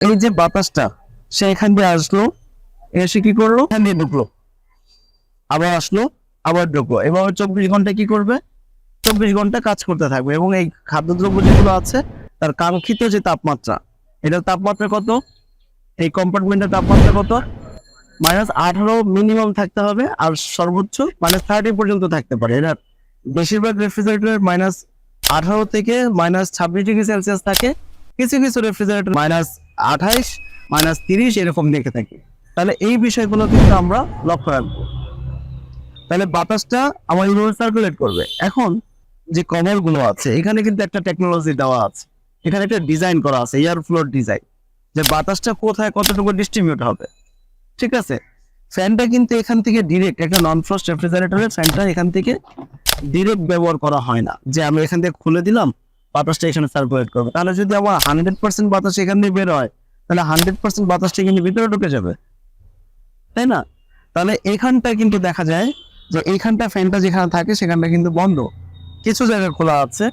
এই যে বাতাসটা সে এখান দিয়ে আসলো, এসে কি করলো, এখান দিয়ে ঢুকলো, আবার আসলো, আবার ঢুকলো, এভাবে 24 ঘন্টা কি করবে, 24 ঘন্টা কাজ করতে থাকবে। এবং এই খাদ্যদ্রব্য যেগুলো আছে তার কাঙ্ক্ষিত যে তাপমাত্রা, এটার তাপমাত্রা কত, এই কম্পার্টমেন্টের তাপমাত্রা কত, -18 মিনিমাম থাকতে হবে, আর সর্বোচ্চ -30 পর্যন্ত থাকতে পারে। এটার বেশিরভাগ রেফ্রিজারেটর -18 থেকে -26 ডিগ্রি সেলসিয়াস থাকে, কিছু কিছু রেফ্রিজারেটর -28 -30 এরকম দেখে থাকি। তাহলে এই বিষয়গুলো কিন্তু আমরা লক্ষ্য রাখবো। তাহলে বাতাসটা আমার এইভাবে সার্কুলেট করবে। এখন যে কভার গুলো আছে এখানে কিন্তু একটা টেকনোলজি দেওয়া আছে, এখানে একটা ডিজাইন করা আছে, এয়ার ফ্লোর ডিজাইন, যে বাতাসটা কোথায় কতটুকু ডিস্ট্রিবিউট হবে। ঠিক আছে, ফ্যানটা কিন্তু এখান থেকে ডিরেক্ট, একটা নন ফ্রস্ট রেফ্রিজারেটরের ফ্যানটা এখান থেকে ডিরেক্ট ব্যবহার করা হয় না, যে আমি এখান থেকে খুলে দিলাম বাতাসটা এখানে সার্কুলেট করবে। তাহলে যদি আমার 100% বাতাস এখান দিয়ে বের হয়, তাহলে 100% বাতাসটা কিন্তু ভিতরে ঢুকে যাবে, তাই না? তাহলে এখানটা কিন্তু দেখা যায় যে এইখানটা ফ্যানটা যেখানে থাকে সেখানটা কিন্তু বন্ধ, কিছু জায়গা খোলা আছে,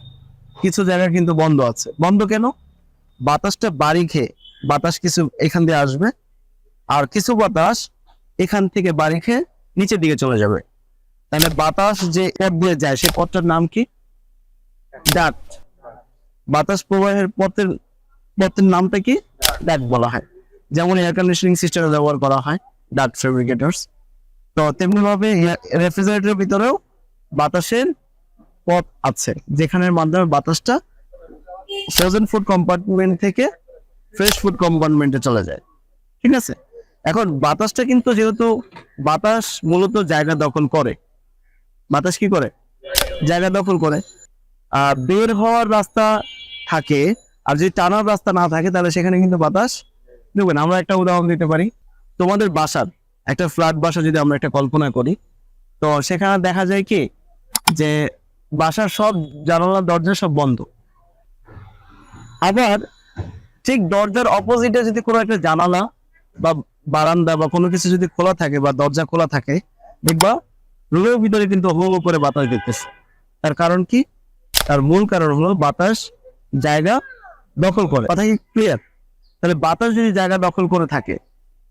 কিছু জায়গা কিন্তু বন্ধ আছে। বন্ধ কেন? বাতাসটা বাড়ি খেয়ে বাতাস কিছু এখান দিয়ে আসবে, আর কিছু বাতাস এখান থেকে বাড়ি খেয়ে নিচের দিকে চলে যাবে। তাহলে বাতাস যে পথ দিয়ে যায় সেই পথটার নাম কি? ডাক্ট। বাতাস প্রবাহের পথের নামটা কি? ডাক্ট বলা হয়। যেমন এয়ার কন্ডিশনিং সিস্টেমে ব্যবহার করা হয় ডাক্ট ফেব্রিকেটরস, তো তেমনি ভাবে রেফ্রিজারেটরের ভিতরেও বাতাসের পথ আছে, যেখানের মাধ্যমে বাতাসটা ফ্রোজেন ফুড কম্পার্টমেন্ট থেকে ফ্রেশ ফুড কম্পার্টমেন্টে চলে যায়। ঠিক আছে, এখন বাতাসটা কিন্তু, যেহেতু বাতাস মূলত জায়গা দখল করে, বাতাস কি করে? জায়গা দখল করে। বের হওয়ার রাস্তা থাকে, আর যদি টানার রাস্তা না থাকে তাহলে সেখানে কিন্তু বাতাস দেখবেন। আমরা একটা উদাহরণ দিতে পারি, তোমাদের বাসার একটা ফ্ল্যাট বাসা যদি আমরা একটা কল্পনা করি, তো সেখানে দেখা যায় কি যে বাসার সব জানালা দরজা সব বন্ধ, আবার ঠিক দরজার অপোজিটে যদি কোনো একটা জানালা বা বারান্দা বা কোনো কিছু যদি খোলা থাকে বা দরজা খোলা থাকে, দেখবা রুমের ভিতরে কিন্তু হো হো করে বাতাস দিতেছে। তার কারণ কি? তার মূল কারণ হলো বাতাস জায়গা দখল করে। কথা কি ক্লিয়ার? তাহলে বাতাস যদি জায়গা দখল করে থাকে,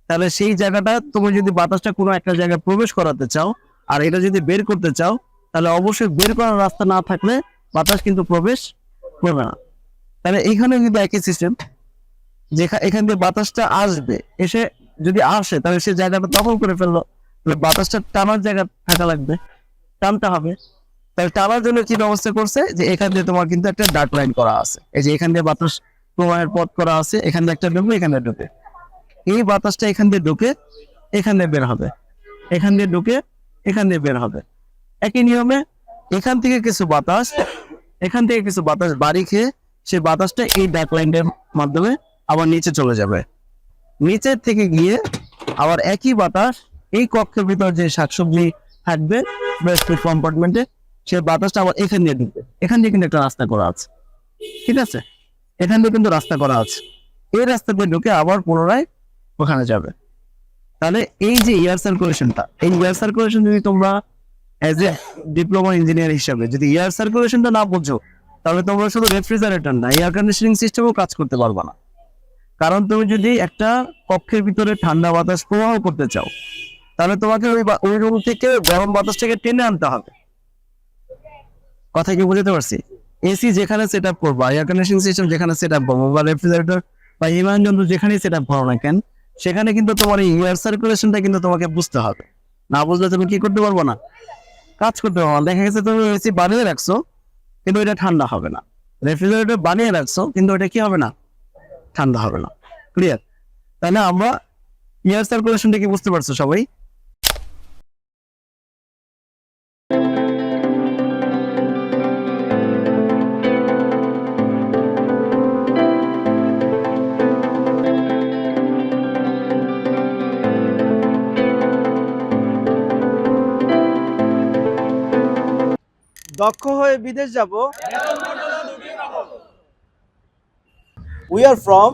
তাহলে সেই জায়গাটা, তুমি যদি বাতাসটা কোনো একটা জায়গায় প্রবেশ করাতে চাও আর এটা যদি বের করতে চাও, তাহলে অবশ্যই বের করার রাস্তা না থাকলে বাতাস কিন্তু প্রবেশ করবে না। তাহলে এখানে কিন্তু একই সিস্টেম, এখান দিয়ে বাতাসটা আসবে, এসে যদি আসে তাহলে সে জায়গাটা দখল করে ফেললো, তাহলে বাতাসটা টানার জায়গা থাকা লাগবে, টানতে হবে। তাহলে টানার জন্য কি ব্যবস্থা করছে, যে এখান দিয়ে তোমার কিন্তু একটা ডার্ট লাইন করা আছে, এই যে এখান দিয়ে বাতাস প্রবাহের পথ করা আছে, এখান দিয়ে একটা ঢুকবে, এখানে ঢুকে, এই বাতাসটা এখান দিয়ে ঢুকে এখান দিয়ে বের হবে, এখান দিয়ে ঢুকে এখান দিয়ে বের হবে। একই নিয়মে এখান থেকে কিছু বাতাস, এখান থেকে কিছু বাতাস বাড়ি খেয়ে সেই বাতাসটা এই ডার্ট লাইনের মাধ্যমে আবার নিচে চলে যাবে, নিচের থেকে গিয়ে আবার একই বাতাস এই কক্ষের ভিতর যে শাকসবজি থাকবে ফুড কম্পার্টমেন্টে, সেই বাতাসটা আবার এখান দিয়ে ঢুকবে। এখান দিয়ে কিন্তু একটা রাস্তা করা আছে, ঠিক আছে, এখান দিয়ে কিন্তু রাস্তা করা আছে, এই রাস্তা দিয়ে ঢুকে আবার পুনরায় ওখানে যাবে। তাহলে এই যে এয়ার সার্কুলেশনটা, এই এয়ার সার্কুলেশন যদি তোমরা এজ এ ডিপ্লোমা ইঞ্জিনিয়ার হিসাবে যদি এয়ার সার্কুলেশনটা না বোঝো, তাহলে তোমরা শুধু রেফ্রিজারেটর না, এয়ার কন্ডিশনিং সিস্টেমও কাজ করতে পারবে না। কারণ তুমি যদি একটা কক্ষের ভিতরে ঠান্ডা বাতাস প্রবাহ করতে চাও, তাহলে তোমাকে ওই রুম থেকে গরম বাতাসটাকে টেনে আনতে হবে। কথা কি বুঝতে পারছি? এসি যেখানে সেট আপ করবো, এয়ার কন্ডিশনিং সিস্টেম যেখানে সেট আপ করবো, বা রেফ্রিজারেটর বা হিমায়ন যন্ত্র যেখানে সেট আপ করো না কেন, সেখানে কিন্তু তোমার এই এয়ার সার্কুলেশনটা কিন্তু তোমাকে বুঝতে হবে। না বুঝলে তুমি কি করতে পারবো না, কাজ করতে পারবো না। দেখা গেছে তুমি এসি বানিয়ে রাখছো কিন্তু এটা ঠান্ডা হবে না, রেফ্রিজারেটর বানিয়ে রাখছো কিন্তু এটা কি হবে না, ঠান্ডা হবে না। ক্লিয়ার? তাহলে আমরা এয়ার সার্কুলেশনটা কি বুঝতে পারছো সবাই? দক্ষ হয়ে বিদেশ যাব। We are from